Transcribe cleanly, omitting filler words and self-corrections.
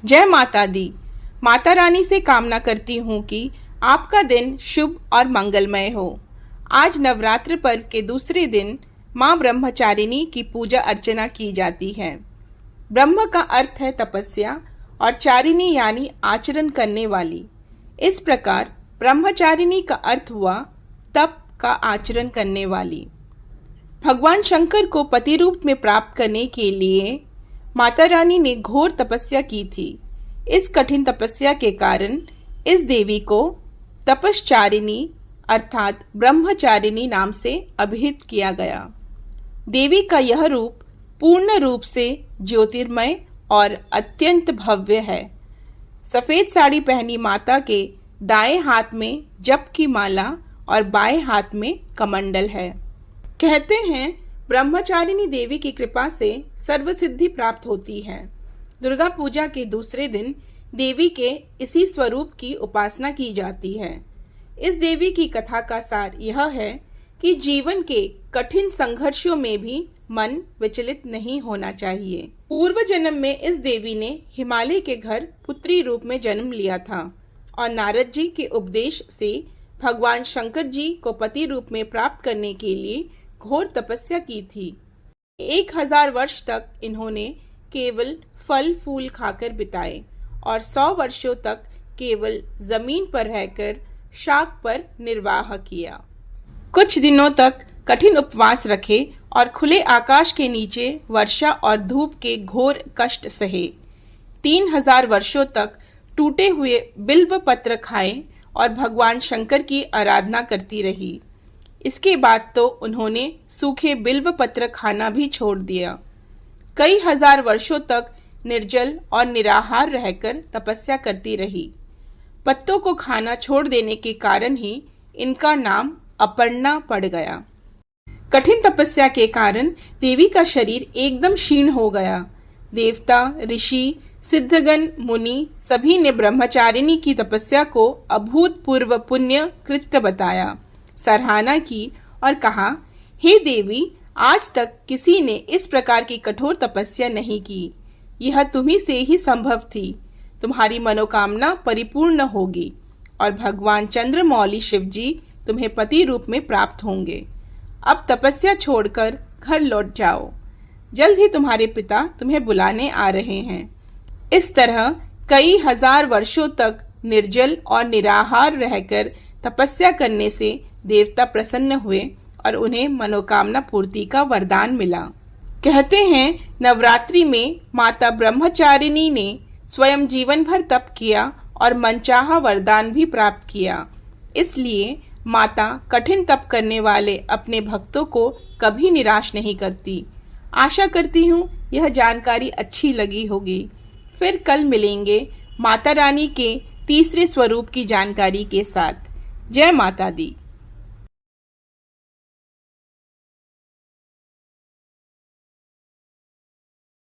जय माता दी। माता रानी से कामना करती हूँ कि आपका दिन शुभ और मंगलमय हो। आज नवरात्र पर्व के दूसरे दिन माँ ब्रह्मचारिणी की पूजा अर्चना की जाती है। ब्रह्म का अर्थ है तपस्या और चारिणी यानी आचरण करने वाली। इस प्रकार ब्रह्मचारिणी का अर्थ हुआ तप का आचरण करने वाली। भगवान शंकर को पति रूप में प्राप्त करने के लिए माता रानी ने घोर तपस्या की थी। इस कठिन तपस्या के कारण इस देवी को तपश्चारिणी अर्थात ब्रह्मचारिणी नाम से अभिहित किया गया। देवी का यह रूप पूर्ण रूप से ज्योतिर्मय और अत्यंत भव्य है। सफेद साड़ी पहनी माता के दाएं हाथ में जप की माला और बाएं हाथ में कमंडल है। कहते हैं ब्रह्मचारिणी देवी की कृपा से सर्वसिद्धि प्राप्त होती है। दुर्गा पूजा के दूसरे दिन देवी के इसी स्वरूप की उपासना की जाती है। इस देवी की कथा का सार यह है कि जीवन के कठिन संघर्षों में भी मन विचलित नहीं होना चाहिए। पूर्व जन्म में इस देवी ने हिमालय के घर पुत्री रूप में जन्म लिया था और नारद जी के उपदेश से भगवान शंकर जी को पति रूप में प्राप्त करने के लिए घोर तपस्या की थी। 1000 वर्ष तक इन्होंने केवल फल फूल खाकर बिताए और 100 वर्षों तक केवल जमीन पर रहकर शाक पर निर्वाह किया। कुछ दिनों तक कठिन उपवास रखे और खुले आकाश के नीचे वर्षा और धूप के घोर कष्ट सहे। 3000 वर्षों तक टूटे हुए बिल्व पत्र खाए और भगवान शंकर की आराधना करती रही। इसके बाद तो उन्होंने सूखे बिल्व पत्र खाना भी छोड़ दिया। कई हजार वर्षों तक निर्जल और निराहार रहकर तपस्या करती रही। पत्तों को खाना छोड़ देने के कारण ही इनका नाम अपर्णा पड़ गया। कठिन तपस्या के कारण देवी का शरीर एकदम क्षीण हो गया। देवता, ऋषि, सिद्धगण, मुनि सभी ने ब्रह्मचारिणी की तपस्या को अभूतपूर्व पुण्य कृत्य बताया, सराहना की और कहा, हे देवी, आज तक किसी ने इस प्रकार की कठोर तपस्या नहीं की। यह तुम्ही से ही संभव थी। तुम्हारी मनोकामना परिपूर्ण होगी और भगवान चंद्रमौली शिव जी तुम्हें पति रूप में प्राप्त होंगे। अब तपस्या छोड़कर घर लौट जाओ। जल्द ही तुम्हारे पिता तुम्हें बुलाने आ रहे हैं। इस तरह कई हजार वर्षों तक निर्जल और निराहार रहकर तपस्या करने से देवता प्रसन्न हुए और उन्हें मनोकामना पूर्ति का वरदान मिला। कहते हैं नवरात्रि में माता ब्रह्मचारिणी ने स्वयं जीवन भर तप किया और मनचाहा वरदान भी प्राप्त किया। इसलिए माता कठिन तप करने वाले अपने भक्तों को कभी निराश नहीं करती। आशा करती हूँ यह जानकारी अच्छी लगी होगी। फिर कल मिलेंगे माता रानी के तीसरे स्वरूप की जानकारी के साथ। जय माता दी।